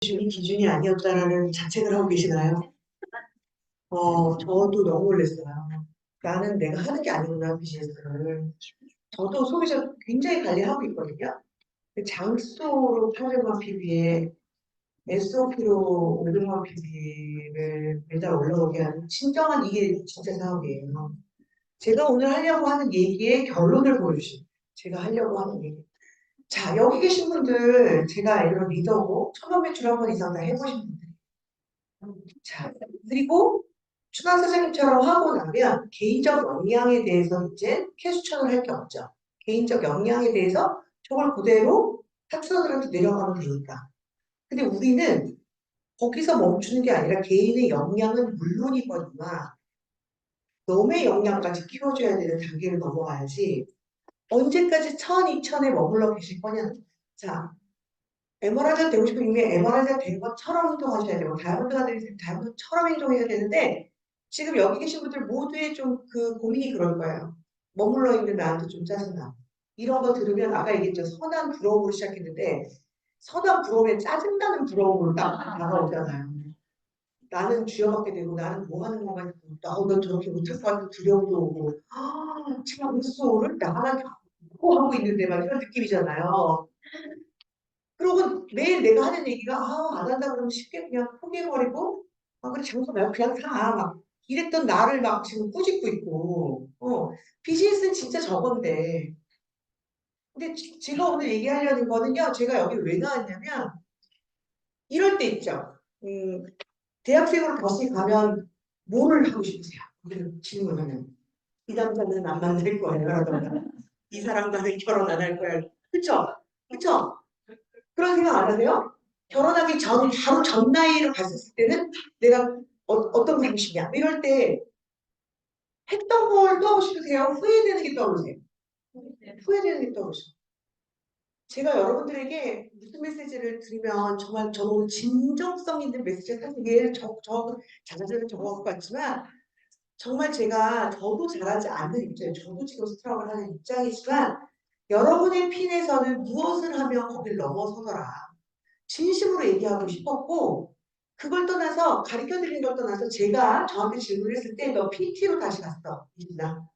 기준이 기준이 아니었다라는 자책을 하고 계시나요? 저도 너무 놀랐어요. 나는 내가 하는 게 아니구나, 비즈니스를. 저도 소비자 굉장히 관리하고 있거든요. 장소로 800만 PB에 SOP로 500만 PB를 매달 올라오게 하는 진정한 이게 진짜 사업이에요. 제가 오늘 하려고 하는 얘기의 결론을 보여주신 제가 하려고 하는 얘기. 자, 여기 계신 분들 제가 알기로 리더고 천만 매출 한 번 이상 다 해보신 분들. 자, 그리고 추가 사장님처럼 하고 나면 개인적 역량에 대해서 이제 캐스천을 할 게 없죠. 개인적 역량에 대해서 저걸 그대로 탑수너들한테 내려가면 되니까. 근데 우리는 거기서 멈추는 게 아니라 개인의 역량은 물론이거니와 너의 역량까지 키워줘야 되는 단계를 넘어가야지 언제까지 천, 이천에 머물러 계실 거냐. 자, 에메랄드가 되고 싶으면 이미 에메랄드가 된 것처럼 행동하셔야 되고 다이아몬드가 되면 다이아몬드처럼 행동해야 되는데 지금 여기 계신 분들 모두의 좀 그 고민이 그럴 거예요. 머물러 있는 나한테 좀 짜증나. 이런 거 들으면 아까 얘기했죠. 선한 부러움으로 시작했는데 선한 부러움에 짜증나는 부러움으로 딱 다가오잖아요. 나는 쥐어받게 되고 나는 뭐 하는 건가 넌 저렇게 못할 것 같은 두려움도 오고 참 무서워를 나만 겪고 하고 있는데 막 이런 느낌이잖아요. 그러고 매일 내가 하는 얘기가 안 한다 그러면 쉽게 그냥 포기해버리고 그래 장소 말고 그냥 사 막 이랬던 나를 막 지금 꾸짖고 있고 비즈니스는 진짜 저건데 근데 제가 오늘 얘기하려는 거는요 제가 여기 왜 나왔냐면 이럴 때 있죠 대학생으로 다시 가면 뭐를 하고 싶으세요? 이런 질문하면 이 남자는 안 만날 거예요 라던가 이 사람과는 결혼 안 할 거야 그쵸? 그쵸? 그런 생각 안 하세요? 결혼하기 전, 바로 전 나이로 갔었을 때는 내가 어떤 걸 하고 싶냐? 이럴 때 했던 걸 또 하고 싶으세요? 후회되는 게 떠오르세요? 후회되는 게 떠오르죠. 제가 여러분들에게 무슨 메시지를 드리면 정말 저는 진정성 있는 메시지를 사실 이게 자자자자 적어올 것 같지만 정말 저도 잘하지 않는 입장이에요. 저도 지금 스트럭을 하는 입장이지만 여러분의 핀에서는 무엇을 하면 거길 넘어서더라. 진심으로 얘기하고 싶었고 그걸 떠나서 가르쳐드리는 걸 떠나서 제가 저한테 질문을 했을 때 너 PT로 다시 갔어. 이진아.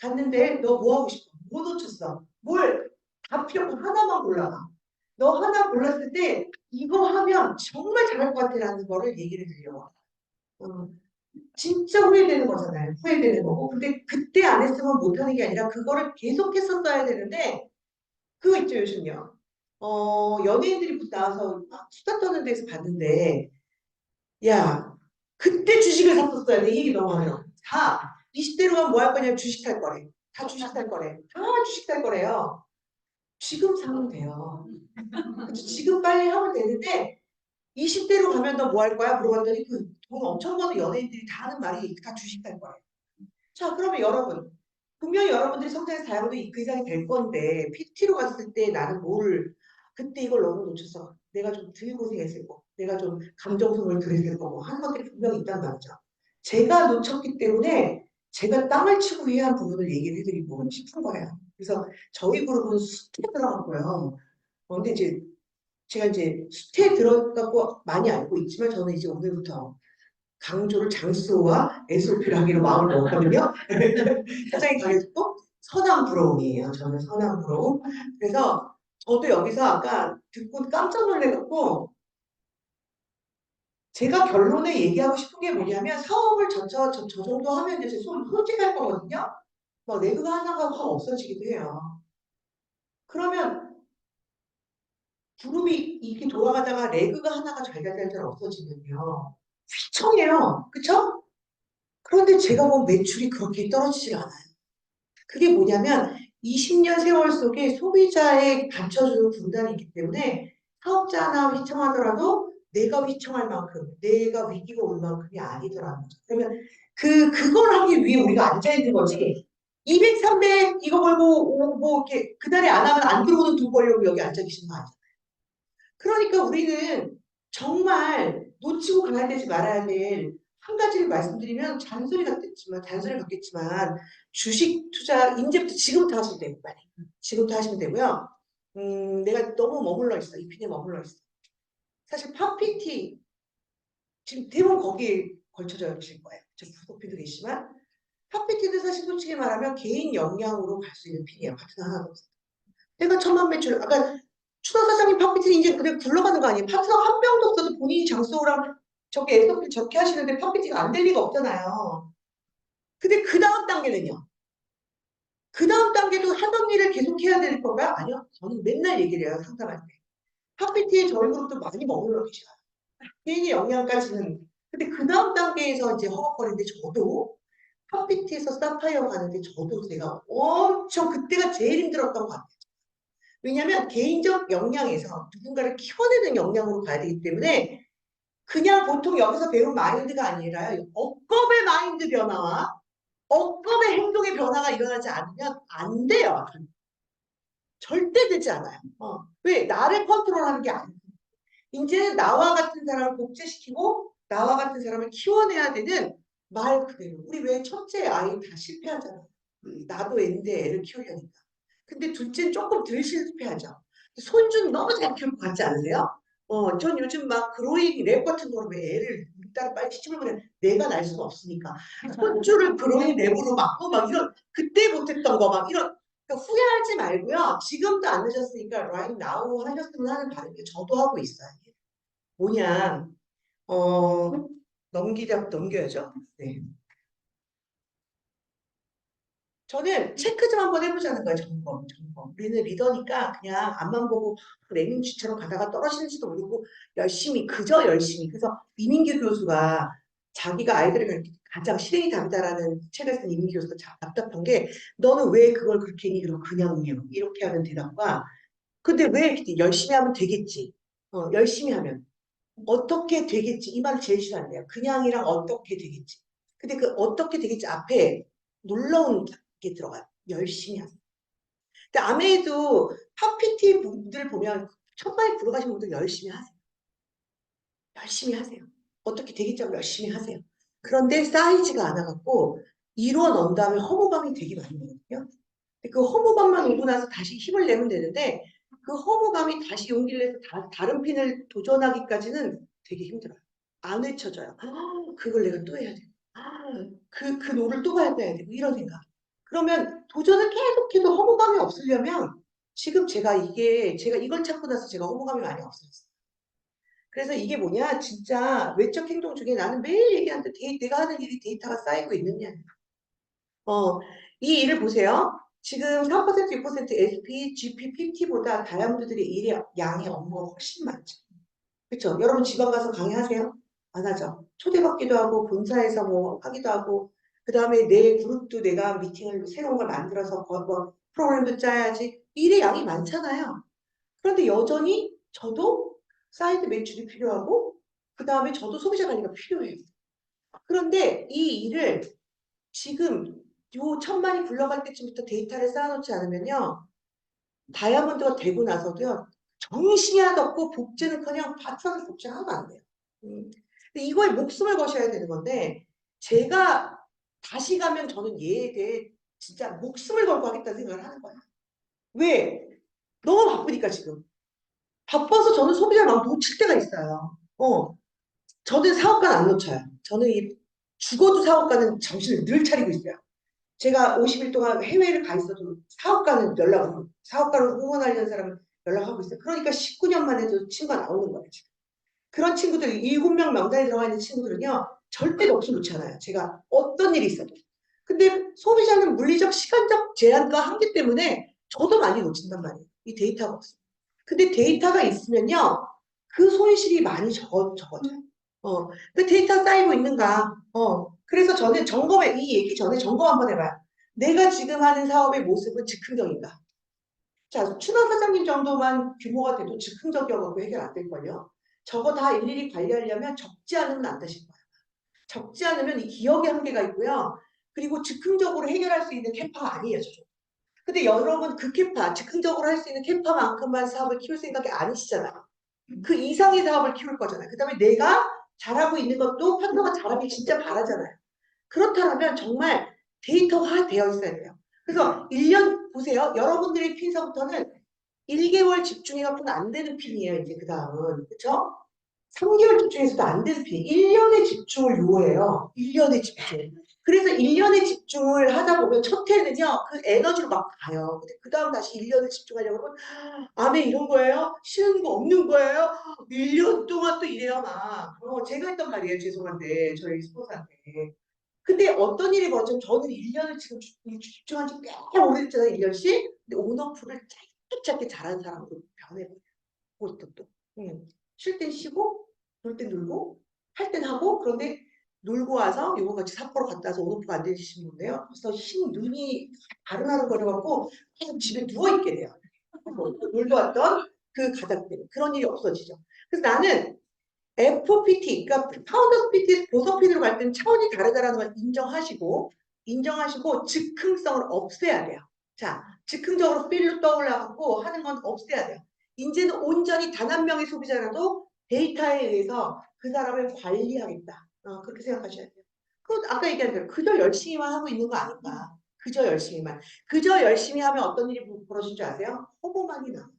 갔는데 너 뭐 하고 싶어? 뭐 놓쳤어? 뭘? 다 필요 없고 하나만 골라봐. 너 하나 골랐을 때 이거 하면 정말 잘할 것 같아라는 거를 얘기를 드려. 진짜 후회되는 거잖아요. 후회되는 거고. 근데 그때 안 했으면 못하는 게 아니라 그거를 계속해서 써야 되는데 그거 있죠 요즘요. 연예인들이 나와서 막 수다 떠는 데서 봤는데 야 그때 주식을 샀었어야 돼. 이 얘기 너무 하면 다 20대로 가면 뭐 할 거냐 주식 살 거래. 다 주식 살 거래. 다 주식 살 거래요. 지금 사면 돼요. 지금 빨리 하면 되는데 20대로 가면 너 뭐 할 거야? 물어봤더니 그 돈 엄청 버는 연예인들이 다 하는 말이 다 주식 살 거래. 자 그러면 여러분 분명히 여러분들이 성장해서 다이아몬드 그 이상이 될 건데 PT로 갔을 때 나는 그때 이걸 너무 놓쳐서 내가 좀 덜 고생했을 거고 내가 좀 감정선을 들였을 거고 하는 것들이 분명히 있단 말이죠. 제가 놓쳤기 때문에 제가 땅을 치고 후회한 부분을 얘기를 해드리고 싶은 거예요. 그래서 저희 그룹은 숲에 들어갔고요. 근데 이제 제가 이제 숲에 들어갔고 많이 알고 있지만 저는 이제 오늘부터 강조를 장수와 SOP를 하기로 마음을 먹었거든요. 사장이 가르쳤고 선한 부러움이에요. 저는 선한 부러움. 그래서 저도 여기서 아까 듣고 깜짝 놀래갖고 제가 결론에 얘기하고 싶은 게 뭐냐면 사업을 저 정도 하면 이제 솔직할 거거든요. 막 내부가 하나가 확 없어지기도 해요. 그러면 그룹이 이렇게 돌아가다가 레그가 하나가 잘잘잘잘 없어지면요. 휘청해요. 그쵸? 그런데 제가 본 매출이 그렇게 떨어지질 않아요. 그게 뭐냐면 20년 세월 속에 소비자에 받쳐주는 분단이 있기 때문에 사업자 하나 휘청하더라도 내가 휘청할 만큼, 내가 위기가 올 만큼이 아니더라는 거죠. 그러면 그걸 하기 위해 우리가 앉아있는 거지. 200, 300 이거 벌고 뭐 이렇게 그날에 안 하면 안 들어오는 돈 벌려고 여기 앉아 계시는 거 아니에요. 그러니까 우리는 정말 놓치고 가야 되지 말아야 될 한 가지를 말씀드리면 잔소리 같겠지만 주식 투자 이제부터 지금부터 하시면 돼요. 빨리. 지금부터 하시면 되고요. 내가 너무 머물러 있어. 이 핀에 머물러 있어. 사실 팝피티 지금 대부분 거기에 걸쳐져 있을 거예요. 저 부속핀도 계시지만 팝피티도 사실 솔직히 말하면 개인 역량으로 갈 수 있는 핀이에요. 파트너 하나도 없어요. 내가 천만 매출 아까 추나 사장님 팝피티 이제 그냥 굴러가는 거 아니에요? 파트너 한 명도 없어도 본인이 장소랑 저기 SOP 저렇게 하시는데 팝피티가 안 될 리가 없잖아요. 근데 그 다음 단계는요. 그 다음 단계도 하던 일을 계속 해야 될 건가요? 아니요. 저는 맨날 얘기를 해요. 상담할 때. 팝피티의 저희 그룹도 많이 머물러 계셔요. 개인의 역량까지는. 근데 그 다음 단계에서 이제 허걱거리는데 저도 팝피티에서 사파이어 가는데 저도 제가 엄청 그때가 제일 힘들었던 것 같아요. 왜냐하면 개인적 역량에서 누군가를 키워내는 역량으로 가야 되기 때문에 그냥 보통 여기서 배운 마인드가 아니라 억겁의 마인드 변화와 억겁의 행동의 변화가 일어나지 않으면 안 돼요. 절대 되지 않아요. 왜? 나를 컨트롤하는 게 아니에요. 이제 나와 같은 사람을 복제시키고 나와 같은 사람을 키워내야 되는 말 그대로. 우리 왜 첫째 아이 다 실패하잖아요. 나도 애인데 애를 키우려니까. 근데 둘째는 조금 덜 실패하죠. 손주는 너무 잘 키울 것 같지 않으세요? 전 요즘 막 그로잉 랩 같은 거로 왜 애를 일단 빨리 시집을 보내 내가 날 수가 없으니까 손주를 그로잉 랩으로 막고 막 이런 그때 못했던 거 막 이런 그러니까 후회하지 말고요. 지금도 안 늦었으니까 right now 하셨으면 하는 바람이 저도 하고 있어요. 뭐냐 어 넘겨야죠. 네. 저는 체크 좀 한번 해보자는 거예요. 점검. 우리는 리더니까 그냥 앞만 보고 레민쥐처럼 가다가 떨어지는지도 모르고 열심히 그저 열심히. 그래서 이민규 교수가 자기가 아이들을 가르칠 때 가장 실행이 답이다라는 책을 쓴 이민규 교수가 답답한 게 너는 왜 그걸 그렇게 했니? 그럼 그냥요. 이렇게 하는 대답과 근데 왜 이렇게 열심히 하면 되겠지. 열심히 하면 어떻게 되겠지. 이 말을 제일 싫어한대요. 그냥이랑 어떻게 되겠지. 근데 그 어떻게 되겠지 앞에 놀라운 게 들어가요. 열심히 하세요. 근데 아메이도 팝피티 분들 보면 첫발에 들어가신 분들 열심히 하세요. 열심히 하세요. 어떻게 되겠지 하고 열심히 하세요. 그런데 쌓이지가 않아갖고 이루어 넣은 다음에 허무감이 되게 많이 오거든요. 그 허무감만 오고 나서 다시 힘을 내면 되는데 그 허무감이 다시 용기를 내서 다른 핀을 도전하기까지는 되게 힘들어요. 안 외쳐져요. 그걸 내가 또 해야 돼. 그 노를 또 봐야 되고 이런 생각. 그러면 도전을 계속해도 허무감이 없으려면 지금 제가 이걸 찾고 나서 제가 허무감이 많이 없어졌어요. 그래서 이게 뭐냐 진짜 외적 행동 중에 나는 매일 얘기하는데 내가 하는 일이 데이터가 쌓이고 있느냐. 이 일을 보세요. 지금 3% 6% SP, GP, PT보다 다이아몬드들의 일의 양의 업무가 훨씬 많죠. 그렇죠? 여러분 지방 가서 강의하세요? 안 하죠. 초대받기도 하고 본사에서 뭐 하기도 하고 그 다음에 내 그룹도 내가 미팅을 새로운 걸 만들어서 뭐 프로그램도 짜야지 일의 양이 많잖아요. 그런데 여전히 저도 사이드 매출이 필요하고 그 다음에 저도 소비자 관리가 필요해요. 그런데 이 일을 지금 요 천만이 굴러갈 때쯤부터 데이터를 쌓아놓지 않으면요. 다이아몬드가 되고 나서도요. 정신이 하나도 없고 복제는커녕 파트너를 복제 하나도 안 돼요. 근데 이거에 목숨을 거셔야 되는 건데 제가 다시 가면 저는 얘에 대해 진짜 목숨을 걸고 하겠다는 생각을 하는 거예요. 왜? 너무 바쁘니까 지금. 바빠서 저는 소비자를 막 놓칠 때가 있어요. 저는 사업가는 안 놓쳐요. 저는 죽어도 사업가는 정신을 늘 차리고 있어요. 제가 50일 동안 해외를 가 있어도 사업가는 연락을 사업가를 응원하려는 사람은 연락하고 있어요. 그러니까 19년 만에도 친구가 나오는 거예요. 지금. 그런 친구들 7명 명단에 들어가 있는 친구들은요. 절대 놓지 놓지 않아요. 제가 어떤 일이 있어도. 근데 소비자는 물리적 시간적 제한과 한계 때문에 저도 많이 놓친단 말이에요. 이 데이터가 없어요. 근데 데이터가 있으면요. 그 손실이 많이 적어져요. 그 데이터 쌓이고 있는가. 그래서 저는 이 얘기 전에 점검 한번 해봐요. 내가 지금 하는 사업의 모습은 즉흥적인가? 자, 추나 사장님 정도만 규모가 돼도 즉흥적이어갖고 해결 안 될걸요? 저거 다 일일이 관리하려면 적지 않으면 안 되실 거예요. 적지 않으면 이 기억의 한계가 있고요. 그리고 즉흥적으로 해결할 수 있는 캐파가 아니에요, 저쪽. 근데 여러분 그 캐파, 즉흥적으로 할 수 있는 캐파만큼만 사업을 키울 생각이 아니시잖아요. 그 이상의 사업을 키울 거잖아요. 그 다음에 내가 잘하고 있는 것도 파트너가 잘하길 진짜 바라잖아요. 그렇다면 정말 데이터화 되어 있어야 돼요. 그래서 1년 보세요. 여러분들의 핀서부터는 1개월 집중해갖고는 안 되는 핀이에요. 이제 그 다음은. 그쵸? 3개월 집중해서도 안 돼서 피해. 1년의 집중을 요해요. 1년의 집중. 그래서 1년의 집중을 하다 보면 첫 해는요, 그 에너지로 막 가요. 근데 그 다음 다시 1년을 집중하려고 하면, 암에 이런 거예요? 쉬는 거 없는 거예요? 1년 동안 또 이래요, 막. 제가 했단 말이에요. 죄송한데, 저희 스폰서한테. 근데 어떤 일이 벌어지면 저는 1년을 지금 집중한 지 꽤 오래됐잖아요, 1년씩. 근데 온오프를 짧게 잘하는 사람으로 변해버려요. 그것도 또. 쉴 땐 쉬고, 놀 땐 놀고, 할 땐 하고, 그런데 놀고 와서 요거 같이 삿포로 갔다 와서 온오프가 안 되시는 분데요. 그래서 흰 눈이 아른아른 거려갖고 계속 집에 누워있게 돼요. 놀러 왔던 그 가장 때문에. 그런 일이 없어지죠. 그래서 나는 FPT, 그러니까 파운더 PT, 보석핀으로 갈 때는 차원이 다르다라는 걸 인정하시고 즉흥성을 없애야 돼요. 자, 즉흥적으로 필로 떠올라갖고 하는 건 없애야 돼요. 이제는 온전히 단 한 명의 소비자라도 데이터에 의해서 그 사람을 관리하겠다. 그렇게 생각하셔야 돼요. 그 아까 얘기한 대로 그저 열심히만 하고 있는 거 아닌가. 그저 열심히만. 그저 열심히 하면 어떤 일이 벌어질 줄 아세요? 허무만이 나.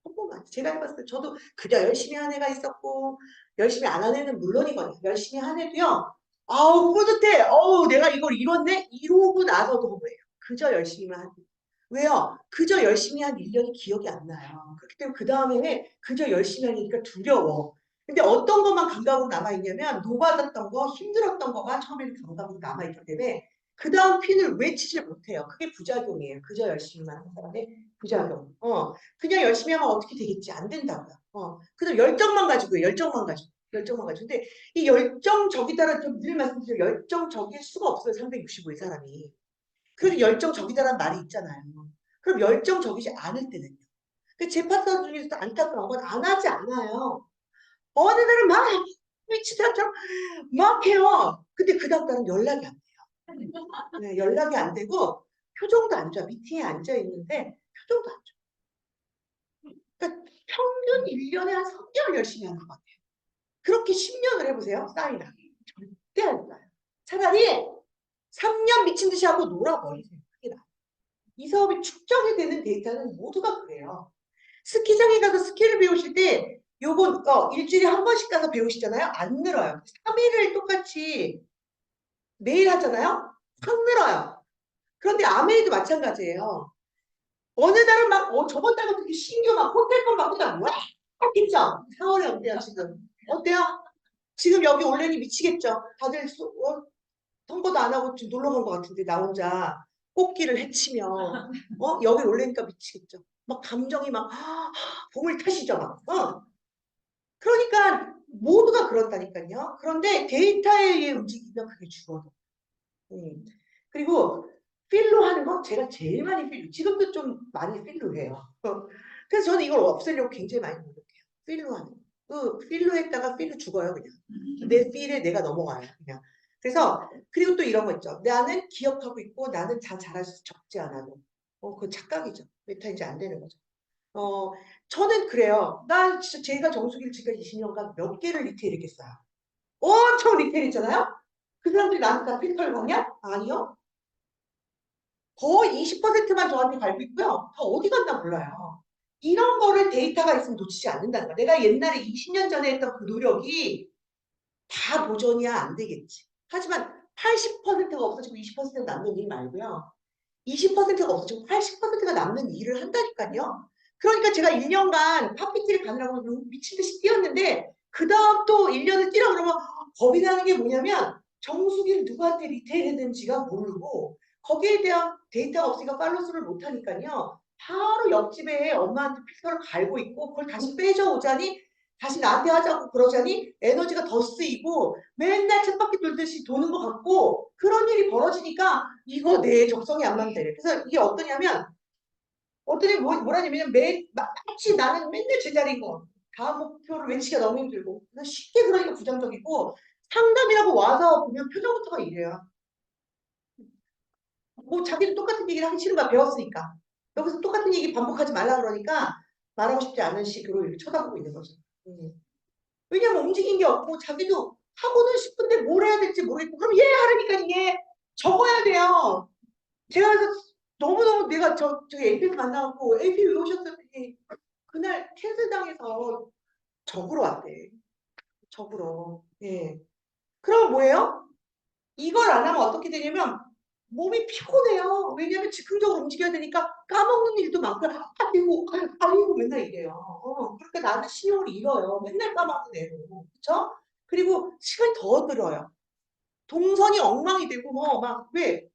평범한 제가 해봤을 때 저도 그저 열심히 한 애가 있었고 열심히 안 한 애는 물론이거든요. 열심히 한 애도요. 아우 뿌듯해. 어우 내가 이걸 이뤘네. 이러고 나서도 허무해요. 그저 열심히만 한. 왜요? 그저 열심히 한 1년이 기억이 안 나요. 그렇기 때문에 그 다음에는 그저 열심히 하니까 두려워. 근데 어떤 것만 감각으로 남아있냐면 노받았던 거, 힘들었던 거가 처음에는 감각으로 남아있기 때문에 그 다음 핀을 외치질 못해요. 그게 부작용이에요. 그저 열심히만 하는 사람의 부작용. 그냥 열심히 하면 어떻게 되겠지? 안 된다고요. 그래서 열정만 가지고요. 열정만 가지고. 열정만 가지고. 근데 이 열정적이다라는 늘 말씀드려 열정적일 수가 없어요. 365의 사람이. 그래서 열정적이다라는 말이 있잖아요. 그럼 열정적이지 않을 때는요. 제 파트너 중에서도 안타까운 건 안 하지 않아요. 어느 날은 막 미치다처럼 막 해요. 근데 그 다음 달은 연락이 안 돼요. 네, 연락이 안 되고 표정도 안 좋아. 미팅에 앉아 있는데 표정도 안 좋아. 그러니까 평균 1년에 한 3개월 열심히 하는 것 같아요. 그렇게 10년을 해보세요. 쌓이나. 절대 안 나요. 차라리 3년 미친 듯이 하고 놀아버리세요. 그게 나아요. 이 사업이 축적이 되는 데이터는 모두가 그래요. 스키장에 가서 스키를 배우실 때 요건 일주일에 한 번씩 가서 배우시잖아요. 안 늘어요. 3일을 똑같이 매일 하잖아요. 확 늘어요. 그런데 아메이도 마찬가지예요. 어느 날은 막 저번 달부터 이렇게 신규 막 호텔권 받고 다 뭐야? 있죠? 4월에 어때요 지금? 어때요? 지금 여기 온라인이 미치겠죠? 다들 선거도 안 하고 좀 놀러 간 것 같은데 나 혼자 꽃길을 헤치며 여기 올라니까 미치겠죠. 막 감정이 막 봄을 타시죠 막. 그러니까 모두가 그렇다니까요. 그런데 데이터에 의해 움직이면 그게 죽어요. 그리고 필로 하는 건 제가 제일 많이 지금도 좀 많이 필로 해요. 그래서 저는 이걸 없애려고 굉장히 많이 노력해요. 필로 하는 거. 필로 했다가 필로 죽어요 그냥. 내 필에 내가 넘어가요 그냥. 그래서 그리고 또 이런 거 있죠. 나는 기억하고 있고 나는 다 잘할 수 적지 않아도. 그건 착각이죠. 메타인지 안 되는 거죠. 저는 그래요. 나 진짜 제가 정수기를 지금까지 20년간 몇 개를 리테일 했겠어요. 엄청 리테일 했잖아요? 그 사람들이 나한테 다 필터를 받냐? 아니요. 거의 20%만 저한테 갈고 있고요. 다 어디 갔나 몰라요. 이런 거를 데이터가 있으면 놓치지 않는다는 거야. 내가 옛날에 20년 전에 했던 그 노력이 다 보존이야 안 되겠지. 하지만 80%가 없어지고 20%가 남는 일 말고요. 20%가 없어지고 80%가 남는 일을 한다니까요. 그러니까 제가 1년간 팝피티를 가느라고 미친 듯이 뛰었는데 그 다음 또 1년을 뛰라 그러면 겁이 나는 게 뭐냐면 정수기를 누구한테 리테일했는지가 모르고 거기에 대한 데이터가 없으니까 팔로스를 못하니까요. 바로 옆집에 엄마한테 필터를 갈고 있고 그걸 다시 빼줘오자니 다시 나한테 하자고 그러자니 에너지가 더 쓰이고 맨날 쳇바퀴 돌듯이 도는 것 같고 그런 일이 벌어지니까 이거 내 적성이 안 맞네. 그래서 이게 어떠냐면 어떤 뭐라냐면 마치 나는 맨날 제자리인 거. 다음 목표를 외치기가 너무 힘들고 쉽게 그러니까 부정적이고 상담이라고 와서 보면 표정부터가 이래요. 뭐 자기도 똑같은 얘기를 하기 싫은 거야. 배웠으니까. 여기서 똑같은 얘기 반복하지 말라 그러니까 말하고 싶지 않은 식으로 이렇게 쳐다보고 있는 거죠. 왜냐면 움직인 게 없고 자기도 하고는 싶은데 뭘 해야 될지 모르겠고 그럼 얘 하라니까 이게 적어야 돼요. 제가 그래서 너무너무 내가 저기 AP에서 만나갖고 AP 왜 오셨더니 그날 캔슬당해서 적으러 왔대. 적으로. 예. 그럼 뭐예요? 이걸 안 하면 어떻게 되냐면 몸이 피곤해요. 왜냐하면 즉흥적으로 움직여야 되니까 까먹는 일도 많고 아이고 맨날 이래요. 그러니까 나는 신용을 잃어요. 맨날 까먹는 애로. 그쵸? 그리고 시간이 더 들어요. 동선이 엉망이 되고 뭐 막 왜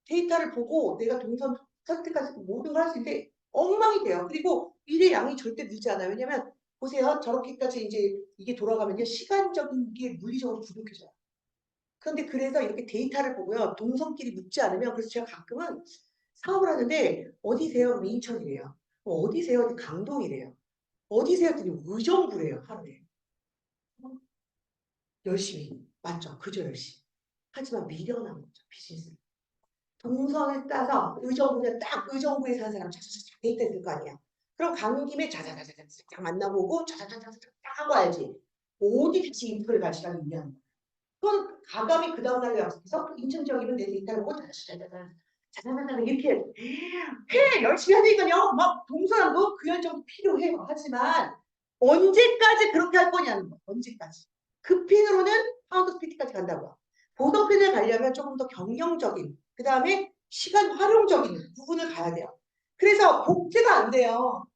데이터를 보고 내가 동선 선택해서 모든 걸 할 수 있는데 엉망이 돼요. 그리고 일의 양이 절대 늘지 않아요. 왜냐면 보세요. 저렇게까지 이제 이게 돌아가면요. 시간적인 게 물리적으로 부족해져요. 그런데 그래서 이렇게 데이터를 보고요. 동선끼리 묻지 않으면 그래서 제가 가끔은 사업을 하는데 어디세요? 그럼 인천이래요. 어디세요? 그럼 강동이래요. 어디세요? 그랬더니 의정부래요. 하루에. 열심히. 맞죠? 그저 열심히. 하지만 미련한 거죠. 비즈니스. 동선을 따서 의정부면 딱 의정부에 사는 사람 자자자자 데이터 있을 거 아니야. 그럼 가는 김에 자자자자자 만나보고 자자자자자 하고 와야지. 어디 다시 인프를 갈 시간이 있냐는 거야. 그건 가감히 그 다음날 약속해서 인천 지역이면 내 데이터를 보고 자자자자자 자자자자 이렇게 해 열심히 하니까요. 막 동서남도 그 열정도 필요해요. 하지만 언제까지 그렇게 할 거냐는 거야. 언제까지. 그 핀으로는 파운드 스피티까지 간다고요. 보더핀을 가려면 조금 더 경영적인 그 다음에 시간 활용적인 부분을 가야 돼요. 그래서 복제가 안 돼요.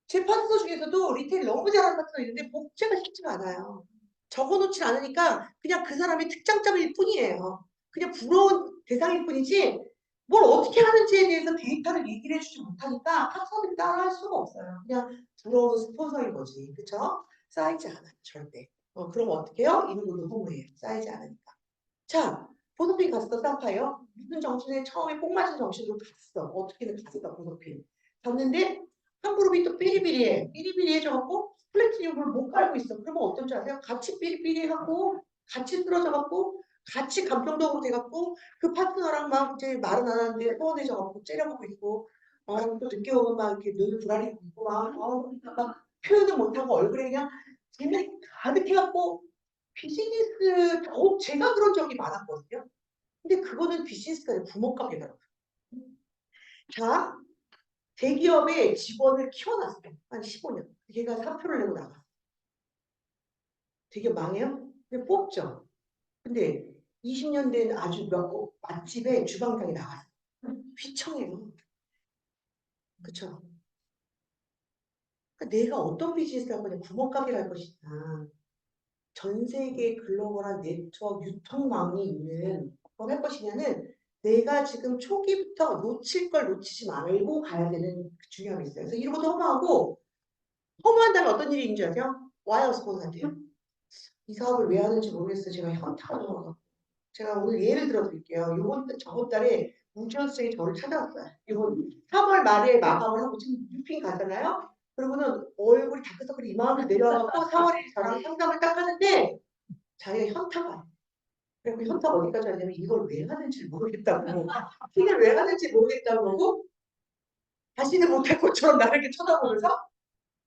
제 파트너 중에서도 리테일 너무 잘하는 파트너 있는데 복제가 쉽지가 않아요. 적어놓지 않으니까 그냥 그 사람의 특장점일 뿐이에요. 그냥 부러운 대상일 뿐이지 뭘 어떻게 하는지에 대해서 데이터를 얘기를 해주지 못하니까 파트너들이 따라할 수가 없어요. 그냥 부러운 스폰서인 거지. 그쵸? 쌓이지 않아요. 절대. 그럼 어떻게 해요? 이누구도 허무해요. 쌓이지 않으니까. 자, 보도필 갔어, 사파이어. 무슨 정신에 처음에 뽕 맞은 정신으로 갔어. 어떻게든 갔어, 보도필. 갔는데 한 그룹이 또 삐리삐리해. 삐리삐리해져갖고 플래티늄을 못 깔고 있어. 그러면 어떤 줄 아세요? 같이 삐리삐리해갖고 같이 쓰러져갖고 같이 감정적으로 돼갖고 그 파트너랑 막 이제 말은 안 하는데 소원해져갖고 째려보고 있고 또 늦게 오면 막 이렇게 눈을 부라리고 있고 막 표현을 못하고 얼굴에 그냥 재미 가득해갖고 비즈니스, 제가 그런 적이 많았거든요. 근데 그거는 비즈니스가 아니라 부먹감이더라고요. 자, 대기업의 직원을 키워놨어요. 한 15년. 걔가 사표를 내고 나가. 되게 망해요? 근데 뽑죠. 근데 20년 된 아주 맛집에 주방장이 나갔어. 휘청해요. 그쵸? 그러니까 내가 어떤 비즈니스를 할 거냐, 구멍가게를 할 것이냐. 전 세계 글로벌한 네트워크 유통망이 있는 걸 할 것이냐는 내가 지금 초기부터 놓칠 걸 놓치지 말고 가야 되는 그 중요함이 있어요. 그래서 이런 것도 허무하고 허무한다면 어떤 일이 있는지 아세요? 와이어 스폰서한테요. 이 사업을 왜 하는지 모르겠어요. 제가 현타가 나와서. 제가 오늘 예를 들어 드릴게요. 저번 달에 문지원 선생이 저를 찾아왔어요. 이번 3월 말에 마감을 하고 지금 뉴핑 가잖아요. 그러고는 얼굴이 다크서클이 이만큼 내려와갖고 4월에 저랑 상담을 딱 하는데 자기가 현타가 그리고 현타가 어디까지 하냐면 이걸 왜 하는지 모르겠다고 핑을 왜 하는지 모르겠다고 하고 다시는 못할 것처럼 나를 이렇게 쳐다보면서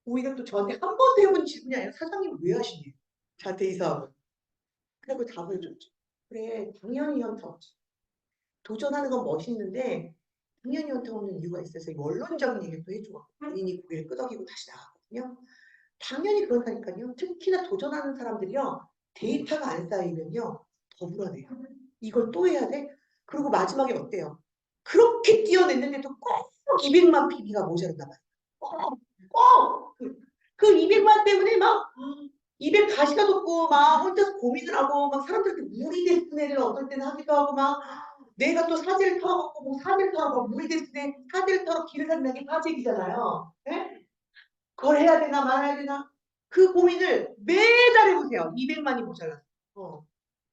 오히려 또 저한테 한 번도 해본 질문이 아니라 사장님 왜 하시니? 저한테 이 사업을. 그리고 답을 줬죠. 그래 당연히 현타 오지. 도전하는 건 멋있는데 당연히 현타 오는 이유가 있어서 원론적인 얘기를 또 해주고 본인이 고개를 끄덕이고 다시 나갔거든요. 당연히 그렇다니까요. 특히나 도전하는 사람들이요. 데이터가 안 쌓이면요. 더 불안해요. 이걸 또 해야 돼? 그리고 마지막에 어때요? 그렇게 뛰어냈는데도 꼭 200만 PB가 모자란단 말이에요. 꼭! 그 200만 때문에 막 200 가시가 돋고 막 혼자서 고민을 하고 막 사람들한테 무리 데스네를 어떨 때는 하기도 하고 막 내가 또 사제를 타갖고 뭐 사제를 타고 무리 데스네 사제를 타고 길을 산다는 게 사제기잖아요. 네? 그걸 해야 되나 말아야 되나 그 고민을 매달 해보세요. 200만이 모자라서.